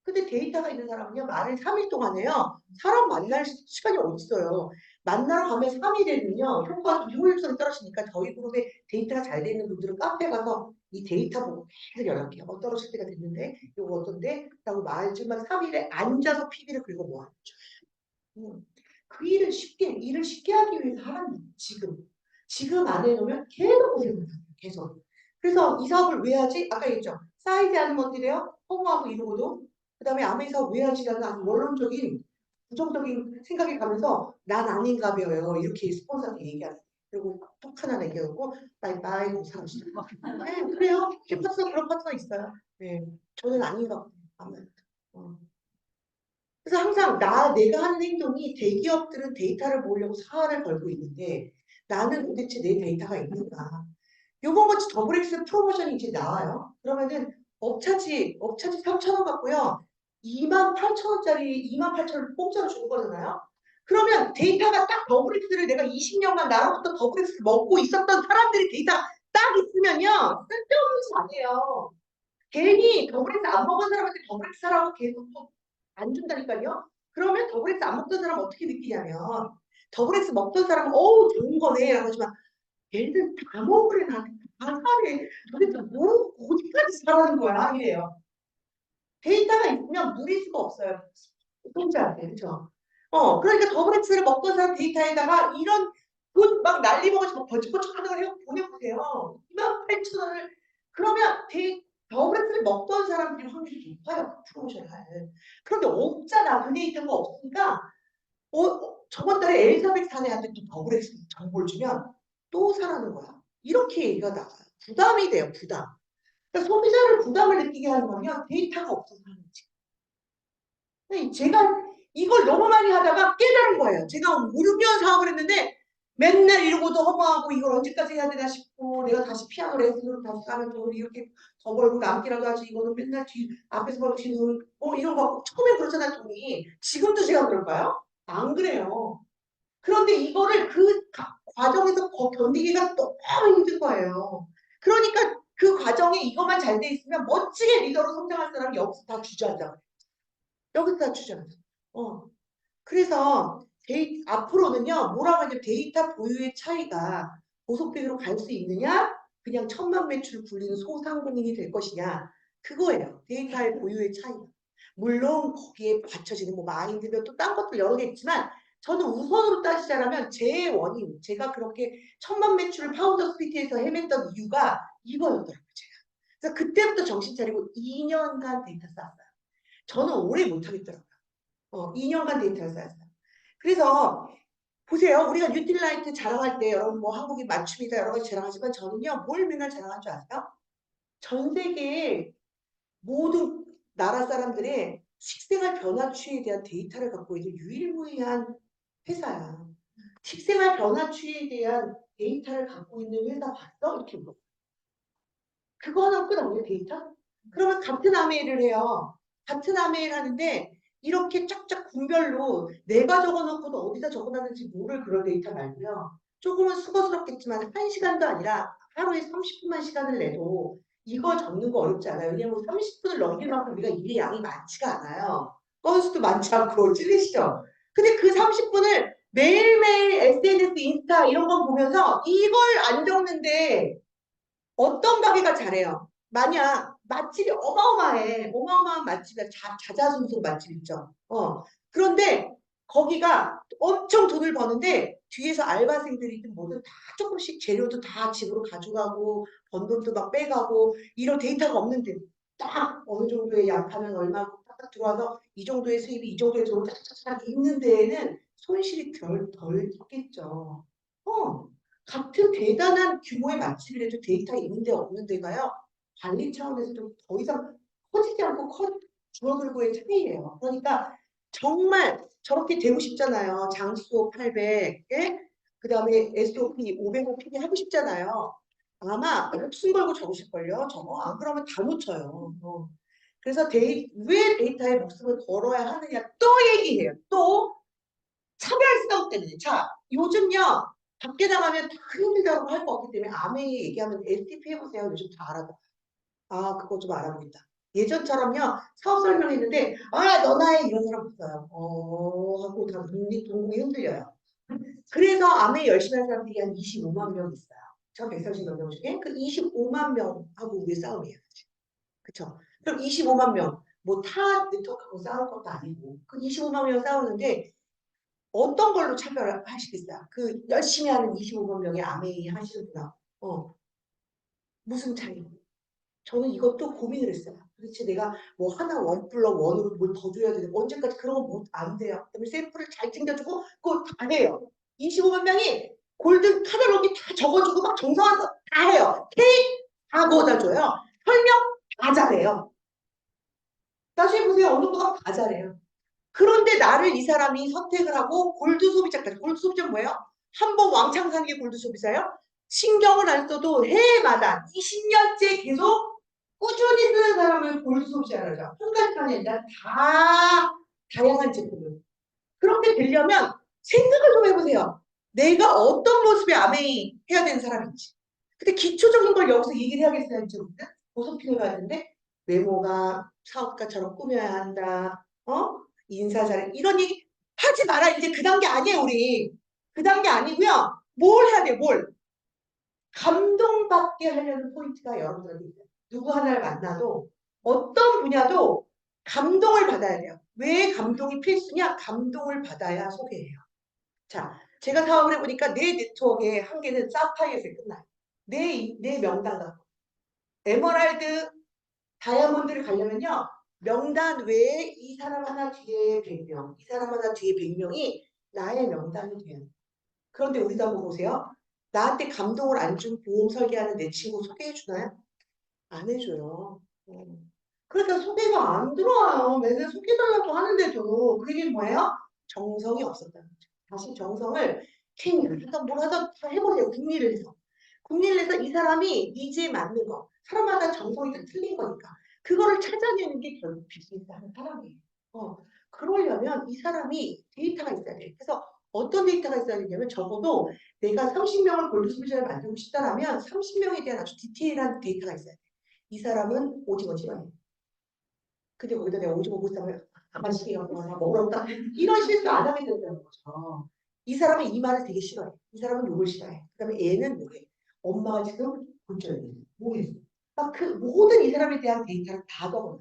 근데 데이터가 있는 사람은요, 말을 3일 동안 해요. 사람 만날 시간이 어딨어요. 만나러 가면 3일에는요, 효과가 효율성이 떨어지니까 저희 그룹에 데이터가 잘 돼 있는 분들은 카페 가서 이 데이터 보고 계속 연락해요. 떨어질 때가 됐는데, 이거 어떤데? 라고 마지막 3일에 앉아서 PB를 긁어 모아놓죠. 그 일을 쉽게 하기 위해서 하라는 거예요, 지금. 지금 안 해놓으면 계속 고생을 해요, 계속. 그래서 이 사업을 왜 하지? 아까 얘기했죠. 사이즈 하는 것들이요. 허무하고 이러고도. 그 다음에 아마 이 사업 왜 하지라는 아주 원론적인, 부정적인 생각이 가면서 난 아닌가 봐요. 이렇게 스폰서한테 얘기하는 거예요. 그리고 톡 하나 남겨놓고 바이바이 하고 사라지죠. 네, 그래요. 그런 파트너 있어요. 네, 저는 아닌 것 같아요. 아무래도. 어. 그래서 항상 내가 하는 행동이 대기업들은 데이터를 모으려고 사활을 걸고 있는데 나는 도대체 내 데이터가 있는가. 요번 같이 더블엑스 프로모션이 이제 나와요. 그러면은 업차지 3,000원 받고요. 28,000원짜리 28,000원을 공짜로 주는 거잖아요. 그러면 데이터가 딱 더블엑스를 내가 20년간 나로부터 더블엑스를 먹고 있었던 사람들이 데이터가 딱 있으면요. 쓸데없는 짓 안 해요. 괜히 더블엑스 안 먹은 사람한테 더블엑스 하라고 계속 안 준다니까요. 그러면 더블엑스 안 먹던 사람은 어떻게 느끼냐면 더블엑스 먹던 사람은 어우 좋은 거네 라고 하지만 얘는 다 먹으래 나한테 다 사래 도대체 뭐 어디까지 사라는 거야 이래요. 데이터가 있으면 누릴 수가 없어요. 소비자한테 그렇죠. 그러니까 더블엑스를 먹던 사람 데이터에다가 이런 돈 막 난리 먹어서 막 번쩍번쩍 하는 걸 보내보세요. 28,000원을 그러면 더블엑스를 먹던 사람들이 확률이 높아요. 프로모션을 할. 그런데 없잖아. 그 데이터가 없으니까 저번 달에 엘리자베스 사내한테 또 더블엑스 정보를 주면 또 사라는 거야. 이렇게 얘기가 나와요. 부담이 돼요. 부담. 그러니까 소비자를 부담을 느끼게 하는 거면 데이터가 없어서 하는 거지. 제가 이걸 너무 많이 하다가 깨달은 거예요. 제가 5, 6년 사업을 했는데 맨날 이러고도 허무하고 이걸 언제까지 해야 되나 싶고 내가 다시 피아노 레슨으로 다시 가면 돈을 이렇게 더 벌고 남기라도 하지 이거는 맨날 앞에서 벌고 뒤는 이런 거 처음에 그렇잖아요 돈이. 지금도 제가 그럴까요? 안 그래요. 그런데 이거를 그 과정에서 견디기가 너무 힘든 거예요. 그러니까 그 과정에 이것만 잘 돼 있으면 멋지게 리더로 성장할 사람이 여기서 다 주저앉아. 여기서 다 주저앉아. 어. 그래서 앞으로는요, 뭐라고 하냐면 데이터 보유의 차이가 고속도로로 갈 수 있느냐, 그냥 천만 매출을 굴리는 소상공인이 될 것이냐, 그거예요. 데이터의 보유의 차이. 물론 거기에 받쳐지는 뭐 마인드면 또 딴 것도 여러 개 있지만 저는 우선으로 따지자면 제 원인, 제가 그렇게 천만 매출을 파우더 스피트에서 헤맸던 이유가 이거였더라고요, 제가. 그래서 그때부터 정신 차리고 2년간 데이터 쌓았어요. 저는 오래 못하겠더라고요. 2년간 데이터를 쌓았어요. 그래서 보세요. 우리가 뉴틸라이트 자랑할 때 여러분 뭐 한국이 맞춤이다 여러 가지 자랑하지만 저는요. 뭘 맨날 자랑한 줄 아세요? 전 세계의 모든 나라 사람들의 식생활 변화추이에 대한 데이터를 갖고 있는 유일무이한 회사야. 식생활 변화추이에 대한 데이터를 갖고 있는 회사 봤어? 이렇게 물어. 그거 하나 끝 아니에요, 데이터? 그러면 같은 아메이를 해요. 같은 아메이를 하는데 이렇게 쫙쫙 군별로 내가 적어놓고도 어디다 적어놨는지 모를 그런 데이터 말고요. 조금은 수고스럽겠지만 1시간도 아니라 하루에 30분만 시간을 내도 이거 적는 거 어렵지 않아요. 왜냐면 30분을 넘길 만큼 우리가 일의 양이 많지가 않아요. 건수도 많지 않고 찔리시죠? 근데 그 30분을 매일매일 SNS, 인스타 이런 거 보면서 이걸 안 적는데 어떤 가게가 잘해요? 만약 맛집이 어마어마해. 어마어마한 맛집이야. 자자손손 맛집 있죠. 그런데 거기가 엄청 돈을 버는데 뒤에서 알바생들이든 뭐든 다 조금씩 재료도 다 집으로 가져가고 번 돈도 막 빼가고 이런 데이터가 없는데 딱 어느 정도의 양파는 얼마고 딱 들어와서 이 정도의 수입이 이 정도의 돈을 쫙쫙쫙 있는 데에는 손실이 덜 있겠죠. 어. 같은 대단한 규모의 맛집이라도 데이터가 있는 데 없는 데가요. 관리 차원에서 좀 더 이상 커지지 않고 줄어들고의 차이예요. 그러니까 정말 저렇게 되고 싶잖아요. 장소 800, 예? 그 다음에 SOP 500호 PD 하고 싶잖아요. 아마 목숨 걸고 적으실걸요. 저거 안 그러면 다 놓쳐요. 그래서 왜 데이터에 목숨을 걸어야 하느냐 또 얘기해요. 또 차별성 때문에. 자, 요즘요. 밖에 나가면 다 힘들다고 할 거 없기 때문에 아메이 얘기하면 STP 해보세요. 요즘 다 알아봐. 아, 그거 좀 알아보겠다. 예전처럼요. 사업 설명했는데 너나 해 이런 사람 없어요. 하고 다 동공이 흔들려요. 그래서 아메이 열심히 하는 사람들이 한 25만 명 있어요. 1130몇 명 중에 그 25만 명하고 우리 싸움이에요. 그쵸? 그럼 25만 명, 뭐 타 네트워크하고 싸울 것도 아니고 그 25만 명 싸우는데 어떤 걸로 차별을 하시겠어요? 그 열심히 하는 25만 명의 아메이 하시는 분하고 무슨 차이? 저는 이것도 고민을 했어요. 도대체 내가 뭐 하나 원 플러 원으로 뭘 더 줘야 되는 언제까지 그런 거 못 안 돼요. 그다음에 샘플을 잘 챙겨주고 그거 다 해요. 25만 명이 골든 카탈로기 다 적어주고 막 정성화서 다 해요. 케이크 다 구워다 줘요. 설명 다 잘해요. 나중에 보세요. 어느 거가 다 잘해요. 그런데 나를 이 사람이 선택을 하고 골드 소비자까지. 골드 소비자는 뭐예요? 한 번 왕창 사는 게 골드 소비자예요? 신경을 안 써도 해마다 20년째 계속 꾸준히 쓰는 사람을 골드 소비자라고 하죠. 한 가지만이 아니라 다 다양한 제품을. 그렇게 되려면 생각을 좀 해보세요. 내가 어떤 모습의 아메이 해야 되는 사람인지. 근데 기초적인 걸 여기서 얘기를 해야겠어요. 이제 우리는 보석핑을 가야 되는데 외모가 사업가처럼 꾸며야 한다. 인사 잘해. 이런 얘기 하지 마라. 이제 그 단계 아니에요, 우리. 그 단계 아니고요. 뭘 해야 돼, 뭘. 감동받게 하려는 포인트가 여러분들한테 있어요. 누구 하나를 만나도 어떤 분야도 감동을 받아야 돼요. 왜 감동이 필수냐? 감동을 받아야 소개해요. 자, 제가 사업을 해보니까 내 네트워크의 한계는 사파이어에서 끝나요. 내 명단과 에메랄드, 다이아몬드를 가려면요. 명단 외에 이 사람 하나 뒤에 100명, 이 사람 하나 뒤에 100명이 나의 명단이 돼요. 그런데 우리도 한번 보세요. 나한테 감동을 안 준 보험 설계하는 내 친구 소개해 주나요? 안 해줘요. 그러니까 소개가 안 들어와요. 맨날 소개달라고 하는데도 그 얘기는 뭐예요? 정성이 없었다는 거죠. 다시 정성을 케미를 하든 뭘 하든 다 해보세요. 궁리를 해서. 궁리를 해서 이 사람이 니즈에 맞는 거. 사람마다 정성이 다 틀린 거니까. 그거를 찾아내는 게 결국 비즈니스 하는 사람이에요. 그러려면 이 사람이 데이터가 있어야 돼요. 그래서 어떤 데이터가 있어야 되냐면 적어도 내가 30명을 골드 소비자를 만들고 싶다라면 30명에 대한 아주 디테일한 데이터가 있어야 돼요. 이 사람은 오징어 싫어해. 근데 거기다 내가 오징어 보쌈을 맛있게 갖고 와서 먹으러 다 이런 실수 안 하게 된다는 거죠. 이 사람은 이 말을 되게 싫어해. 이 사람은 욕을 싫어해. 그 다음에 얘는 뭐해? 엄마가 지금 본전이 뭐해? 그 모든 이 사람에 대한 데이터를 다 적어놔.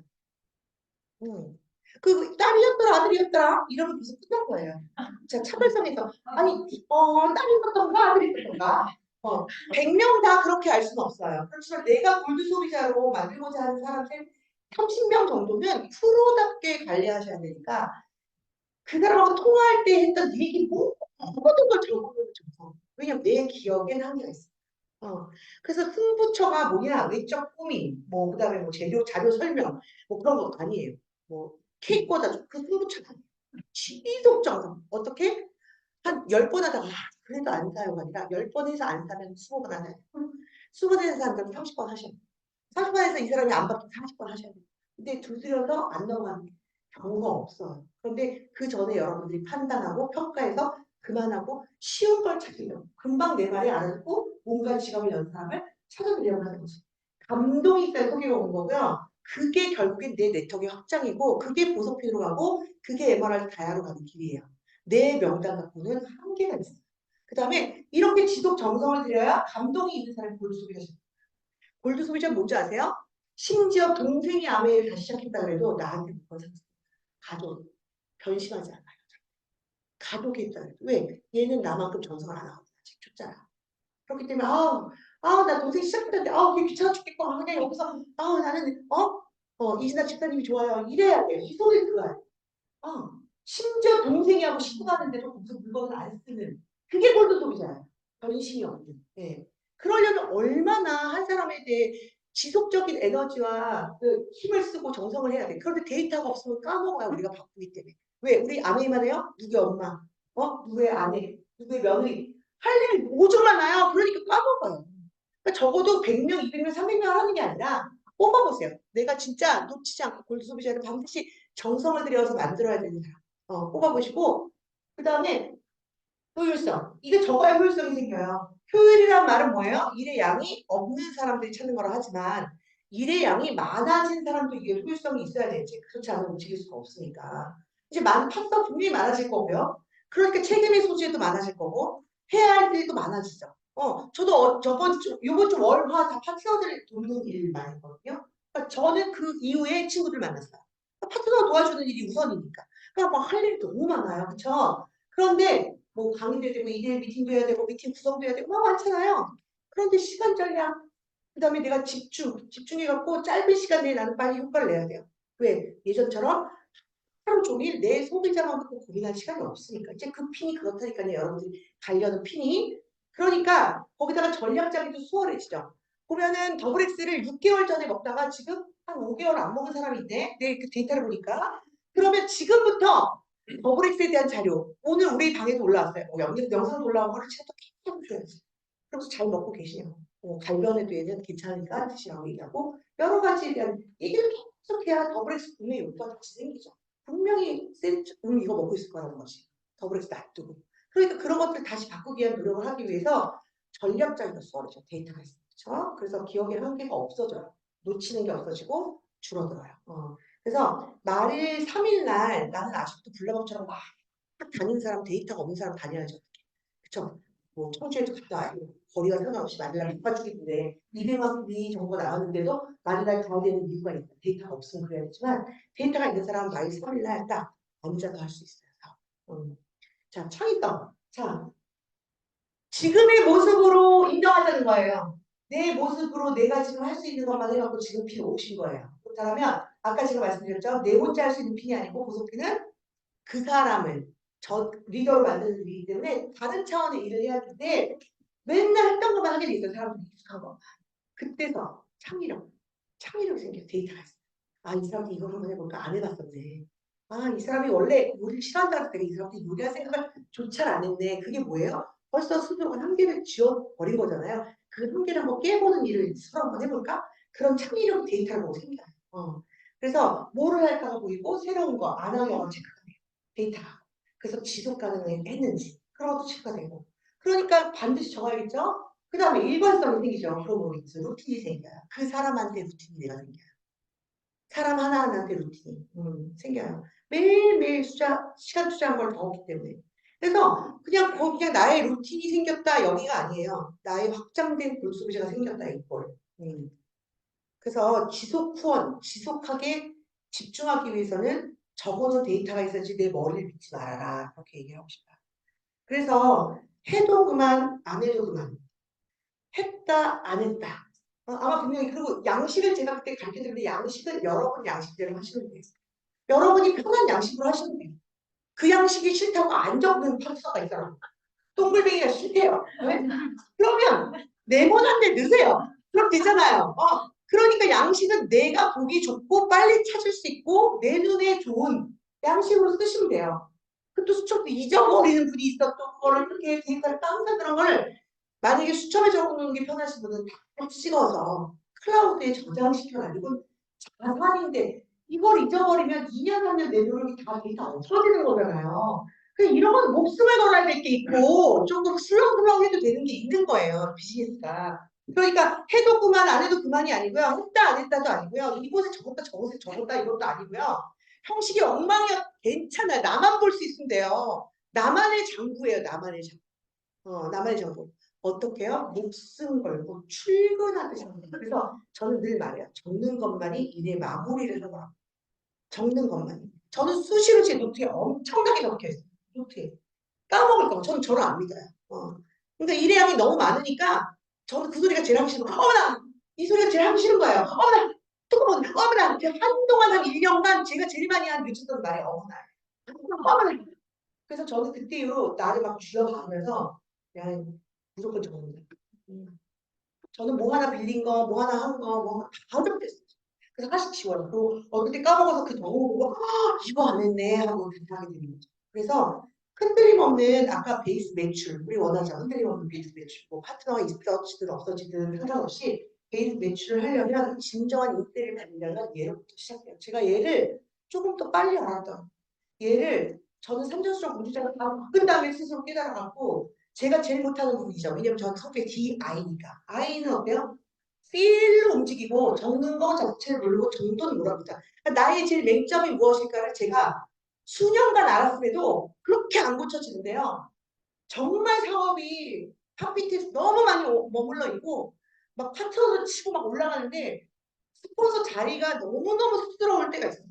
그 딸이었더라 아들이었더라 이러면 계속 끝난 거예요. 자 차별성에서 아니 딸이 있었던가 아들이 있었던가 100명 다 그렇게 알 수는 없어요. 그렇지만 내가 골드 소비자로 만들고자 하는 사람들 30명 정도는 프로답게 관리하셔야 되니까 그 사람하고 통화할 때 했던 얘기 모든 걸 적어보면 좋죠. 왜냐면 내 기억엔 한계가 있어. 그래서 승부처가 뭐냐 외적 꾸미 뭐 그다음에 뭐 재료 자료 설명 뭐 그런 거 아니에요. 뭐 케이크보다 그 승부처가 아니에요. 지속 정성 어떻게 한 10번 하다가 그래도 안 사요가 아니라 10번 해서 안 사면 20번 하셔야 돼요. 20번 해서 안 사면 30번 하셔야 돼요. 30번 해서 이 사람이 안 받으면 40번 하셔야 돼요. 근데 두드려서 안 넘어가는 경우가 없어요. 그런데 그 전에 여러분들이 판단하고 평가해서 그만하고 쉬운 걸 찾으려고 금방 내 말이 알아듣고 뭔가 직업을 연 사람을 찾아내려고 하는 거죠. 감동이 있어야 소개가 온 거고요. 그게 결국엔 내 네트워크의 확장이고 그게 보석피로 가고 그게 MRI 다야로 가는 길이에요. 내 명단 갖고는 한계가 있어요. 그 다음에 이렇게 지속 정성을 들여야 감동이 있는 사람이 골드 소비가 됩니다. 골드 소비자 뭔지 아세요? 심지어 동생이 아메를 다시 시작했다 그래도 나한테 못 건 가족 변심하지 않아요. 가족이 있다 그래도 왜? 얘는 나만큼 정성을 안 하거든. 아직 줬잖아. 그렇기 때문에 나 동생 시작했는데 그게 귀찮아 죽겠고 그냥 여기서 나는 이진아 집사님이 좋아요. 이래야 돼요. 이 소리를 들어야 돼. 심지어 동생이하고 시집 가는데도 무슨 물건을 안 쓰는 그게 골드 소비자예요. 변심이 없는. 예. 그러려면 얼마나 한 사람에 대해 지속적인 에너지와 그 힘을 쓰고 정성을 해야 돼. 그런데 데이터가 없으면 까먹어요. 우리가 바쁘기 때문에. 왜? 우리 아내만 해요? 누구의 엄마? 누구의 아내? 누구의 며느리? 할 일 오죽 많아요. 그러니까 까먹어요. 그러니까 적어도 100명, 200명, 300명 하는 게 아니라 뽑아보세요. 내가 진짜 놓치지 않고 골드 소비자를 반드시 정성을 들여서 만들어야 되는 사람. 뽑아보시고 그 다음에 효율성. 이게 적어야 효율성이 생겨요. 효율이란 말은 뭐예요? 일의 양이 없는 사람들이 찾는 거라 하지만 일의 양이 많아진 사람도 이게 효율성이 있어야 되지. 그렇지 않으면 움직일 수가 없으니까. 이제 파트가 분명히 많아질 거고요. 그러니까 책임의 소재도 많아질 거고 해야 할 일도 많아지죠. 저도 요번 주 월화 다 파트너들 돕는 일 많이 했거든요. 그러니까 저는 그 이후에 친구들 만났어요. 파트너 도와주는 일이 우선이니까. 그러니까 막 할 일이 너무 많아요. 그렇죠? 그런데 뭐 강의도 해야 되고 일일 미팅도 해야 되고 미팅 구성도 해야 되고 막 많잖아요. 그런데 시간 전략 그다음에 내가 집중해갖고 짧은 시간 내에 나는 빨리 효과를 내야 돼요. 왜? 예전처럼 하루 종일 내 소비자만 갖고 고민할 시간이 없으니까 이제 그 핀이 그렇다니까요. 여러분들이 가려는 핀이 그러니까 거기다가 전략 짜기도 수월해지죠. 보면은 더블 X를 6개월 전에 먹다가 지금 한 5개월 안 먹은 사람이 있네. 내 그 데이터를 보니까. 그러면 지금부터 더블 X에 대한 자료, 오늘 우리 방에도 올라왔어요. 영상도 올라온 거를 제가 또 계속 줘야지. 그러면서 잘 먹고 계시냐고. 갈변에도 얘는 괜찮으니까 드시라고 얘기하고 여러 가지에 대한 얘기를 계속해야 더블 X 분명히 욕구가 다시 생기죠. 분명히 이거 먹고 있을 거라는 것이. 더블 X 놔두고. 그러니까 그런 것들 다시 바꾸기 위한 노력을 하기 위해서 전략적인 수월이죠. 데이터가 있어요. 그렇죠? 그래서 기억의 한계가 없어져요. 놓치는 게 없어지고 줄어들어요. 그래서 말일 3일 날 나는 아직도 불나방처럼 막 다니는 사람, 데이터가 없는 사람 다녀야죠. 그쵸? 뭐 청주에도 갔다 와요. 거리가 상관없이 말일날 못 가주겠는데 200만 비 정도가 나왔는데도 말일날 가야 되는 이유가 있다. 데이터가 없으면 그래야지만 데이터가 있는 사람은 말일 3일날 딱 앉아서 할 수 있어요. 자, 창의성. 자, 지금의 모습으로 인정하자는 거예요. 내 모습으로 내가 지금 할 수 있는 것만 해갖고 지금 피를 오신 거예요. 그렇다면 아까 제가 말씀드렸죠. 내 혼자 할 수 있는 핀이 아니고 보석핀은 그 사람을 저 리더로 만드는 일이기 때문에 다른 차원의 일을 해야 하는데 맨날 했던 것만 하게 돼 있어요. 사람들이 익숙한 거. 그때서 창의력이 생겨요. 데이터가 있어요. 아, 이 사람이 이거 한번 해볼까? 안 해봤었네. 아, 이 사람이 원래 요리를 싫어한다고 했더니 이 사람이 요리할 생각을 조차 안 했네. 그게 뭐예요? 벌써 스스로가 한계를 지어버린 거잖아요. 그 한계를 한번 깨보는 일을 서로 한번 해볼까? 그런 창의력 데이터를 보고 생겨요. 그래서 뭐를 할까가 보이고 새로운 거 안 하려고 체크가 돼요. 데이터가. 그래서 지속 가능했는지 그런 것도 체크가 되고. 그러니까 반드시 정해야겠죠? 그 다음에 일관성이 생기죠. 그런 거 있어. 루틴이 생겨요. 그 사람한테 루틴이 내가 생겨요. 사람 하나하나한테 루틴이 생겨요. 매일매일 시간 투자한 걸 더 없기 때문에. 그래서 그냥 나의 루틴이 생겼다 여기가 아니에요. 나의 확장된 골소비자가 생겼다 이걸. 그래서 지속하게 집중하기 위해서는 적어놓은 데이터가 있어야지 내 머리를 믿지 말아라. 그렇게 얘기하고 싶어요. 그래서 해도 그만, 안 해도 그만. 했다, 안 했다. 아마 분명히, 그리고 양식을 제가 그때 가르쳐드렸는데 양식은 여러분 양식대로 하시면 돼요. 여러분이 편한 양식으로 하시면 돼요. 그 양식이 싫다고 안 적는 펀서가 있어요. 동글뱅이가 싫대요. 네? 그러면 네모난데 넣으세요. 그럼 되잖아요. 그러니까 양식은 내가 보기 좋고 빨리 찾을 수 있고 내 눈에 좋은 양식으로 쓰시면 돼요. 또 수첩도 잊어버리는 분이 있어. 또 그거를 그렇게 데이터를 따서 그런 걸 만약에 수첩에 적어놓는 게 편하신 분은 다 찍어서 클라우드에 저장시켜가지고 자산인데 이걸 잊어버리면 2년, 3년 내 노력이 다 데이터 없어지는 거잖아요. 그냥 이런 건 목숨을 걸어야 될 게 있고 조금 술렁술렁 해도 되는 게 있는 거예요. 비즈니스가. 그러니까 해도 그만 안 해도 그만이 아니고요. 했다 안 했다도 아니고요. 이곳에 적었다 저곳에 적었다 이것도 아니고요. 형식이 엉망이야 괜찮아요. 나만 볼 수 있으면 돼요. 나만의 장부예요. 나만의 장부. 나만의 장부. 어떻게 해요? 목숨 걸고 출근하듯이 합니다. 그래서 저는 늘 말해요. 적는 것만이 일의 마무리를 하더라고요. 적는 것만이. 저는 수시로 제 노트에 엄청나게 적혀 있어요. 노트에. 까먹을까 봐. 저는 저를 안 믿어요. 그러니까 일의 양이 너무 많으니까 저는 그 소리가 제일 하기 싫은 거예요. 어머나! 이 소리가 제일 하기 싫은 거예요. 어머나! 뚜껑 어머나! 한동안 한 1년간 제가 제일 많이 한 늦었던 말이 어머나. 어머나! 그래서 저는 그때 이후로 나를 막 쥐어박으면서 그냥 무조건 적습니다. 저는 뭐 하나 빌린 거, 뭐 하나 한 거, 뭐 다 적겠어요. 그래서 하나씩 지워요. 또 그때 까먹어서 그 너무 보고 이거 안 했네 하고 생각하게 되는 거죠. 그래서 흔들림 없는 아까 베이스 매출 우리 원하죠. 흔들림 없는 베이스 매출 뭐 파트너가 있어지든 없어지든 상관없이 베이스 매출을 하려면 진정한 인대를 받으려면 얘로부터 시작해요. 제가 얘를 조금 더 빨리 알았던 얘를 저는 삼전수적 공주자가 다 바꾼 다음에 스스로 깨달아갖고 제가 제일 못하는 부분이죠. 왜냐면 저는 성격이 DI니까. I는 어때요? 필로 움직이고 적는 거 자체를 모르고 정도는 모릅니다. 그러니까 나의 제일 맹점이 무엇일까를 제가 수년간 알았음에도 그렇게 안 고쳐지는데요. 정말 사업이 탑 밑에 너무 많이 머물러 있고 막 파트너도 치고 막 올라가는데 스폰서 자리가 너무너무 쑥스러울 때가 있어요.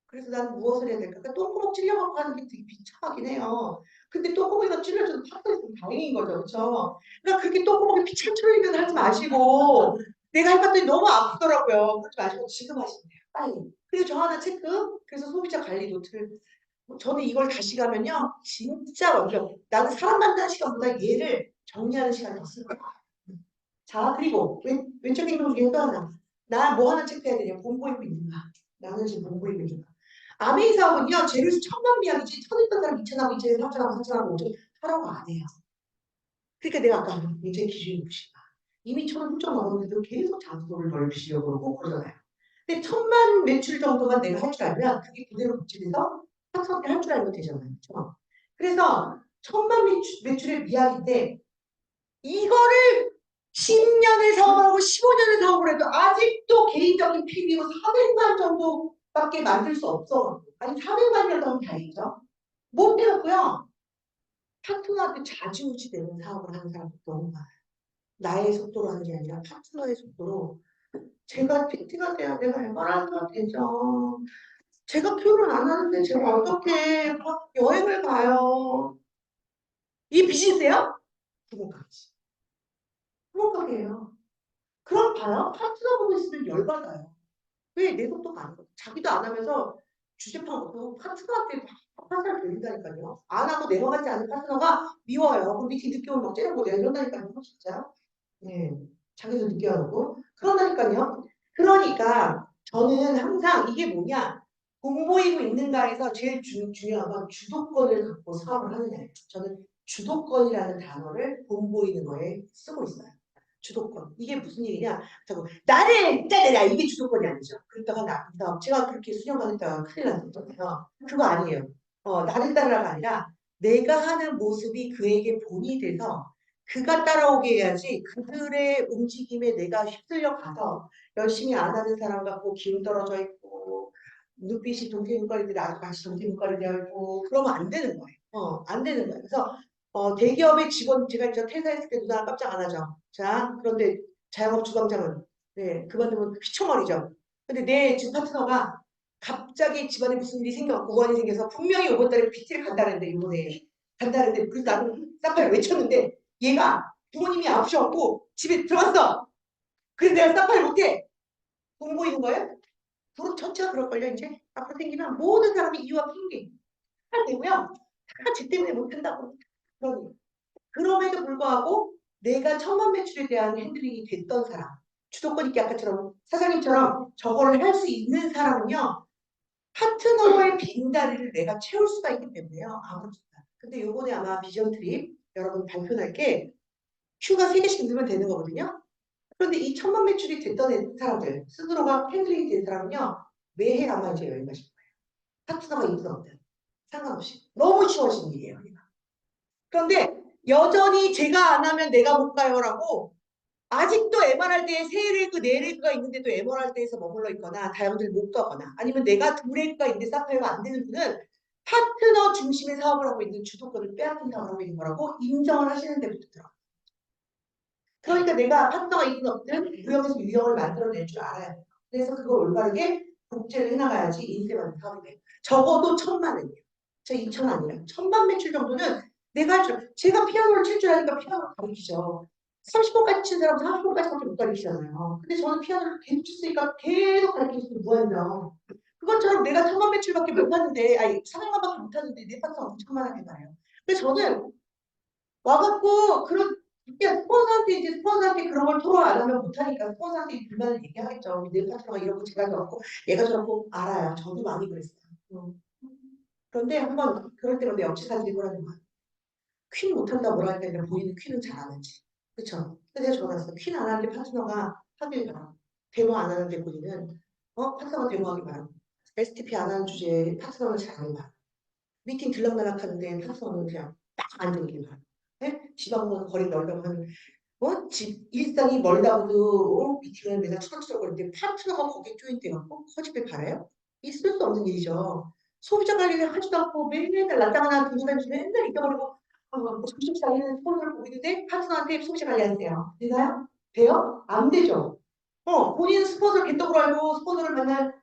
그래서 나는 무엇을 해야 될까? 그러니까 똥구멍 찔려갖고 하는 게 되게 비참하긴 해요. 근데 똥구멍이가 찔려줘도 파트가 있으면 다행인 거죠. 그렇죠? 그러니까 그렇게 똥구멍에 피참 찔리면 하지 마시고 내가 해봤더니 너무 아프더라고요. 그러지 마시고 지금 하시면 돼요. 빨리. 그리고 저 하나 체크. 그래서 소비자 관리 노트를 저는 이걸 다시 가면요. 진짜 완벽. 나는 사람 만나는 시간보다 얘를 정리하는 시간 더 쓸 거야. 자, 그리고 왼쪽 행동 중에 또 하나. 나 뭐 하나 체크해야 되냐? 본 보이고 있는가? 나는 지금 본 보이고 있는가? 아메이 사업은요, 재료 수 천만 미약이지, 천 있던 사람 2천하고 2천에서 3천하고 4천하고 5천 하라고 안 해요. 그러니까 내가 아까 문제 기준이 무엇인가? 이미 천은 훌쩍 넘었는데도 계속 장소를 넓히려고 그러고 그러잖아요. 근데 천만 매출 정도만 내가 할 줄 알면 그게 그대로 복집해서 확성을 할줄 알면 되잖아요. 그렇죠? 그래서 천만 매출의 미학인데 이거를 10년을 사업하고 15년을 사업을 해도 아직도 개인적인 PB로 400만 정도밖에 만들 수 없어. 아니 400만이라도 하면 다행이죠. 못 해갖고요. 파트너한테 좌지우지 되는 사업을 하는 사람도 너무 많아요. 나의 속도로 하는 게 아니라 파트너의 속도로. 제가 PT가 돼야 내가 MRI가 되죠. 제가 표현을 안 하는데 제가 어떻게 여행을 가요. 이 비즈니스예요? 부모까지. 부모까지예요. 그럼 봐요. 파트너 보고 있으면 열받아요. 왜 내 속도가 안 가? 자기도 안 하면서 주제판 것도 파트너한테 화살 돌린다니까요. 안 하고 내려가지 않은 파트너가 미워요. 그럼 미팅 늦게 오면 어쩌라고 내가 이런다니까요. 진짜. 네. 자기도 늦게 하고. 그런다니까요. 그러니까 저는 항상 이게 뭐냐. 공보이고 있는가에서 제일 중요한 건 주도권을 갖고 사업을 하느냐예요. 저는 주도권이라는 단어를 공보이는 거에 쓰고 있어요. 주도권. 이게 무슨 얘기냐? 자꾸 나를 짜내라 이게 주도권이 아니죠. 그러다가 나서 제가 그렇게 수년만 했다가 큰일 났었잖아요. 그거 아니에요. 나를 따르라가 아니라 내가 하는 모습이 그에게 본이 돼서 그가 따라오게 해야지 그들의 움직임에 내가 휩쓸려 가서 열심히 안 하는 사람 같고 기운 떨어져 있고 눈빛이 동태눈깔인데 나도 같이 동태눈깔이 되어 있고 그러면 안 되는 거예요. 안 되는 거예요. 그래서 대기업의 직원 제가 저 퇴사했을 때 누나 깜짝 안 하죠. 자 그런데 자영업 주방장은 네 그만두면 휘청거리죠. 근데 내 집 파트너가 갑자기 집안에 무슨 일이 생겨갖고 우환이 생겨서 분명히 이번 달에 PT를 간다는데 이번에 간다는데 그래서 나는 싹팔 외쳤는데 얘가 부모님이 아프셔갖고 집에 들어갔어. 그래서 내가 싹팔 못해. 돈 보이는 거예요? 그룹 전체가 그럴걸요 이제 앞으로 생기면 모든 사람이 이유와 핑계 다 되고요. 다 쟤 때문에 못한다고. 그러니 그럼에도 불구하고 내가 천만 매출에 대한 핸들링이 됐던 사람 주도권 있게 아까처럼 사장님처럼 저거를 할 수 있는 사람은요. 파트너의 빈자리를 내가 채울 수가 있기 때문에요. 아무렇지도 않아. 근데 요번에 아마 비전 트립 여러분 발표할 게 큐가 3개씩 넣으면 되는 거거든요. 그런데 이 천만 매출이 됐던 사람들 스스로가 핸들링이 된 사람은요. 매해 아마 이제 여행 가실 거예요. 파트너가 있든 없든 상관없이. 너무 쉬워진 일이에요. 그런데 여전히 제가 안 하면 내가 못 가요라고 아직도 MR할 때에 세 레그, 네 레그가 있는데도 MR할 때에서 머물러 있거나 다양들 못 가거나 아니면 내가 두 레그가 있는데 사파이어가 안 되는 분은 파트너 중심의 사업을 하고 있는 주도권을 빼앗긴 사업을 하고 있는 거라고 인정을 하시는 데부터 들어가요. 그러니까 내가 파트너가 있든 없든 유형에서 유형을 만들어낼 줄 알아야 돼요. 그래서 그걸 올바르게 복제를 해나가야지 인쇄받는 사업이 돼요. 적어도 1,000만은요. 저 2천 아니라 1,000만 매출 정도는 내가 할 줄, 제가 피아노를 칠 줄 아니까 피아노를 가르치죠. 30번까지 친 사람 40번까지밖에 못 가르치잖아요. 근데 저는 피아노를 계속 쳤으니까 계속 가르치는 무한정. 그것처럼 내가 1,000만 매출밖에 못하는데, 아니 400만밖에 못하는데 내 파트너 엄청만 하게 말해요. 그래서 저는 와갖고 그런 그냥 스폰서한테 이제 스폰서한테 그런 걸 토로 안 하면 못하니까 스폰서한테 불만을 얘기하겠죠. 내 파트너가 이러고 제가 저렇고 얘가 저렇고 알아요. 저도 많이 그랬어요. 그런데 한번 그럴 때마다 역시 사진을 하는 거야. 퀸 못한다 뭐라 할때 본인은 퀸은 잘 안 하지. 그쵸? 근데 제가 전화 왔어. 퀸 안 하는데 파트너가 하길 바라. 데모 안 하는데 본인은 파트너가 데모하기 바라. STP 안 하는 주제에 파트너는 잘하길 바라. 미팅 들락날락 하는데 파트너는 그냥 딱 앉아있길 바라. 네? 지방은 거리 넓다고 하는 집 일상이 멀다고도 미팅을 맨날 추적추적거리는데 파트너가 거기에 조인돼갖고 허집을 바라요? 있을 수 없는 일이죠. 소비자 관리를 하지도 않고 맨날 낮다가나 들고 다니면서 맨날 잊어버리고 점심 사이에는 폰을 보고 있는데 파트너한테 소비자 관리하세요. 되나요? 돼요? 안 되죠. 본인은 스폰서를 개떡으로 알고 스폰서를 맨날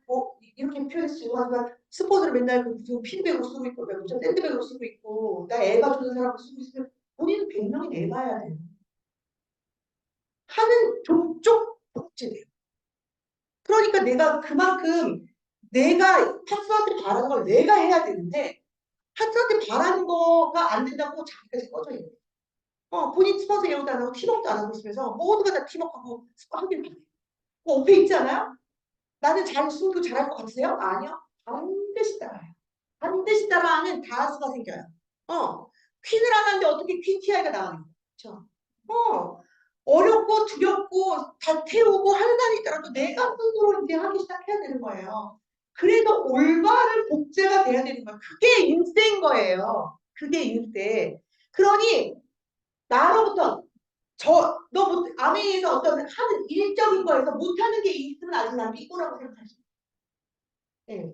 이렇게 표현해서 죄송하지만 스폰서를 맨날 그 피드백으로 쓰고 있고 무슨 샌드백으로 쓰고 있고 나 애가 주는 사람으로 쓰고 있으면 본인은 100명이 내봐야 돼요. 하는 종쪽 복제돼요. 그러니까 내가 그만큼 내가 파트너한테 바라는 걸 내가 해야 되는데 파트너한테 바라는 거가 안 된다고 자기까지 꺼져 있는 거예요. 본인 스폰서 이용도 안 하고 팀워크도 안 하고 있으면서 모두가 다 팀워크하고 하길 바래. 그 옆에 있지 않아요? 나는 잘 숨도 잘할 것 같으세요? 아니요. 반드시 따라요. 반드시 따라하는 다수가 생겨요. 퀸을 안 하는데 어떻게 퀸 TI가 나가는 거죠? 그렇죠? 어렵고 두렵고 다 태우고 하는 한이 있더라도 내가 스스로 이제 하기 시작해야 되는 거예요. 그래서 올바른 복제가 돼야 되는 거예요. 그게 인생 거예요. 그게 인생. 그러니 나로부터 너 아메이에서 어떤 하는 일적인 거에서 못하는 게 있으면 아직 난 삐꾸라고 생각하시죠. 네.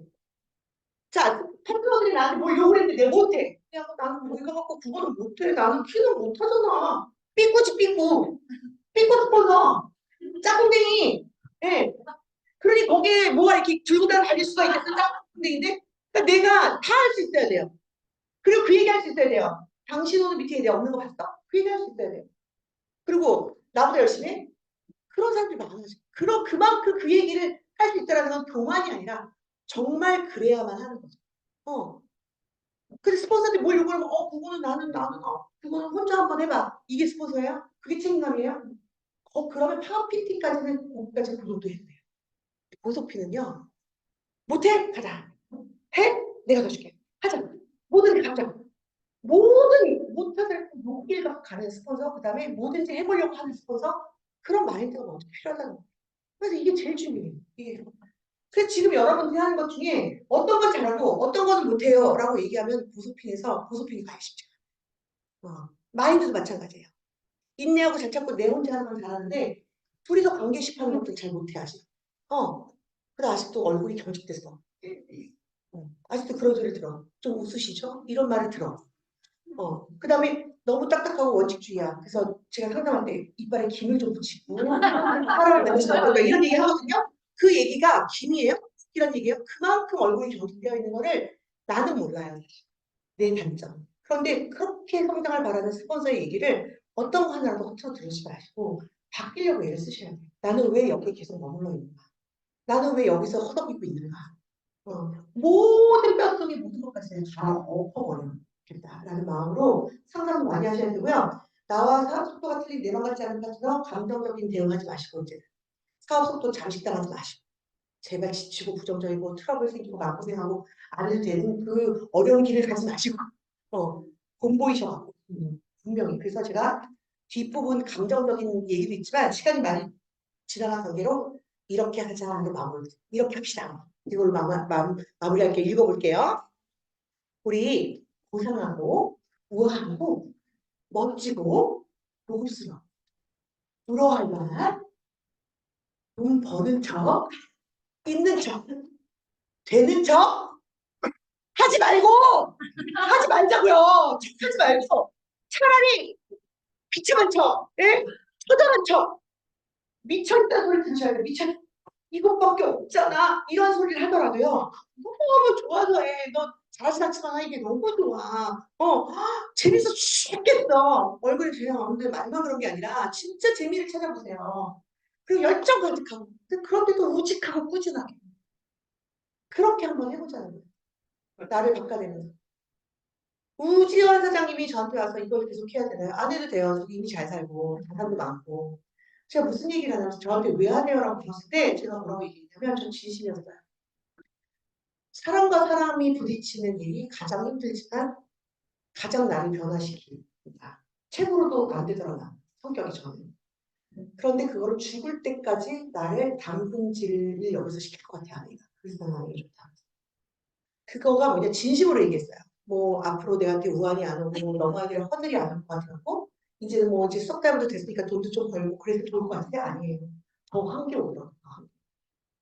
자, 팬클럽들이 나한테 뭘 욕을 했는데 내가 못해. 야, 나는 뭐 이거 갖고 그거는 못해. 나는 키는 못하잖아. 삐꾸지 삐꾸. 삐꾸 스폰서. 짝꿍댕이. 예. 그러니 거기에 뭐가 이렇게 들고 달릴 수가 있겠어. 짝꿍댕인데. 그러니까 내가 다 할 수 있어야 돼요. 그리고 그 얘기 할 수 있어야 돼요. 당신 오늘 밑에 없는 거 봤어? 그 얘기 할 수 있어야 돼요. 그리고 나보다 열심히 해? 그런 사람들이 많아져. 그만큼 그 얘기를 할 수 있다는 건 교만이 아니라 정말 그래야만 하는 거죠. 근데 스폰서한테 뭘 요구하면, 그거는 그거는 혼자 한번 해봐. 이게 스폰서예요? 그게 책임감이에요? 그러면 거기까지 고소도 해도 돼요. 보석피는요, 못해? 가자. 해? 내가 더 줄게. 하자. 뭐든지 가자. 못하다 용기를 갖고 가는 스폰서, 그 다음에 뭐든지 해보려고 하는 스폰서, 그런 마인드가 먼저 필요하다는 거예요. 그래서 이게 제일 중요해요. 그래서 지금 여러분들이 하는 것 중에 어떤 건 잘하고 어떤 건 못해요 라고 얘기하면 보소핀에서 보소핀이 가기 쉽죠. 마인드도 마찬가지예요. 인내하고 잘 참고 내 혼자 하는 건 잘하는데 둘이서 관계식하는 것도 잘 못해 아직. 근데 아직도 얼굴이 경직됐어. 아직도 그런 소리 들어. 좀 웃으시죠? 이런 말을 들어. 그 다음에 너무 딱딱하고 원칙주의야. 그래서 제가 상담할 때 이빨에 김을 좀 붙이고 사람을 만드시면 어떨까 이런 얘기 하거든요. 그 얘기가 김이에요? 이런 얘기예요? 그만큼 얼굴이 경직되어 있는 거를 나는 몰라요. 내 단점. 그런데 그렇게 성장을 바라는 스폰서의 얘기를 어떤 거 하나라도 허투루 들으지 마시고 바뀌려고 애를 쓰셔야 돼요. 나는 왜 여기 계속 머물러 있는가? 나는 왜 여기서 허덕이고 있는가? 모든 뼛속에 모든 것까지 다 엎어버려요. 라는 마음으로 상상을 많이 하셔야 되고요. 나와 사업 속도가 틀린 내맘 같지 않은 파트너 감정적인 대응하지 마시고 이제 사업 속도 잠식당하지 마시고 제발 지치고 부정적이고 트러블 생기고 마음고생하고 안 해도 되는 그 어려운 길을 가지 마시고 본보이셔갖고 분명히 그래서 제가 뒷부분 감정적인 얘기도 있지만 시간이 많이 지나간 관계로 이렇게 하자 하는 마음을 이렇게 합시다. 이걸로 마무리할게 읽어볼게요. 우리 고상하고 우아하고 멋지고 고급스러워 부러워할 만한 돈 버는 척 있는 척 되는 척 하지 말자고요. 하지 말고 차라리 비참한 척, 예? 처절한 척 미쳐있다는 소리 들으셔야 돼요. 이것밖에 없잖아. 이런 소리를 하더라도요. 너무 좋아서 해. 너 잘하진 않지만 이게 너무 좋아. 재밌어 죽겠어. 얼굴이 재미가 없는데 말만 그런 게 아니라 진짜 재미를 찾아보세요. 그리고 열정 가득하고 그런데도 우직하고 꾸준하게. 그렇게 한번 해보자는 거예요. 나를 바꿔내면서. 우지원 사장님이 저한테 와서 이걸 계속 해야 되나요? 안 해도 돼요. 이미 잘 살고 자산도 많고. 제가 무슨 얘기를 하냐면 저한테 왜 하세요? 라고 물었을 때 제가 뭐라고 얘기했냐면 전 진심이었어요. 사람과 사람이 부딪히는 일이 가장 힘들지만 가장 나를 변화시킵니다. 책으로도 안 되더라고요. 성격이 저는. 그런데 그거를 죽을 때까지 나를 담금질을 여기서 시킬 것 같아 아내가. 그래서 나는 아내가 좋다. 그거가 뭐냐 진심으로 얘기했어요. 뭐 앞으로 내한테 우환이 안 오고 너무하게 헌들이 안 올 것 같아갖고 이제는 뭐 이제 석 달부터 됐으니까 돈도 좀 벌고 그래서 좋을 것 같은데 아니에요. 더 한 게 오더라고요.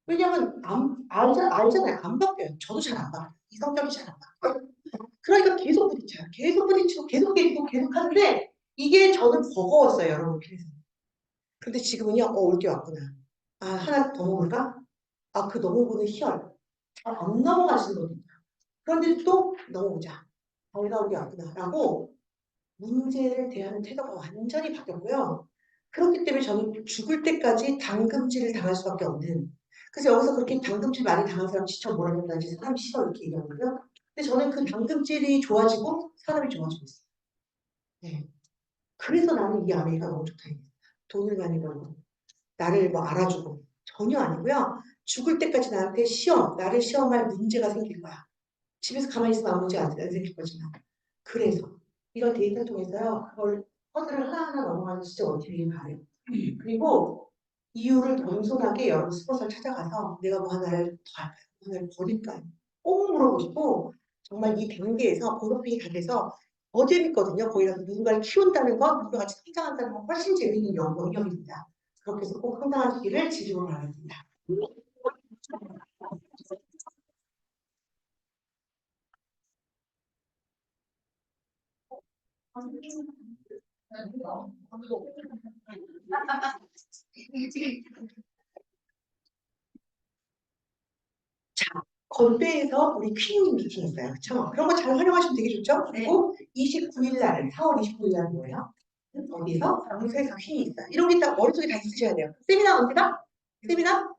왜냐면 알잖아요. 안 바뀌어요. 저도 잘 안 바뀌어요. 이 성격이 잘 안 바뀌어요. 그러니까 계속 부딪혀요. 계속 부딪히고 계속 하는데 이게 저는 버거웠어요. 여러분 그래서. 근데 지금은요. 올 게 왔구나. 하나 더 먹을까? 그 넘어보는 희열. 잘 안 넘어가시는 거든요. 그런데 또 넘어보자. 내가 올 게 왔구나. 라고 문제를 대하는 태도가 완전히 바뀌었고요. 그렇기 때문에 저는 죽을 때까지 당금질을 당할 수밖에 없는. 그래서 여기서 그렇게 당금질 많이 당한 사람 지쳐 뭐라 그러는지 사람이 싫어 이렇게 얘기하거든요. 근데 저는 그 당금질이 좋아지고 사람이 좋아지고 있어요. 네. 그래서 나는 이 아메리카 너무 좋다. 돈을 많이 벌고 나를 뭐 알아주고 전혀 아니고요. 죽을 때까지 나한테 나를 시험할 문제가 생길 거야. 집에서 가만히 있으면 아무 문제가 안 생길 거지만. 그래서 이런 데이터 통해서요. 그걸 허들을 하나하나 넘어가는 진짜 원팀이 가요. 그리고 이유를 겸손하게 여러 스폰서를 찾아가서 내가 뭐 하나를 더 할까요? 뭐 하나를 버릴까요? 꼭 물어보시고 정말 이 단계에서 본업이 다 돼서 더 재밌거든요. 거기 가서 누군가를 키운다는 건 누군가 같이 성장한다는 건 훨씬 재밌는 영역입니다. 그렇게 해서 꼭 성장하시기를 지지로 바랍니다. 자, 건대에서 우리 퀸님 미팅 있어요. 그렇죠? 그런 거 잘 활용하시면 되게 좋죠? 그리고 29일 날, 4월 29일 날 뭐예요? 어디서? 방송에서 퀸이 있어요. 이런 게 딱 머릿속에 다 있으셔야 돼요. 세미나 언제다? 세미나?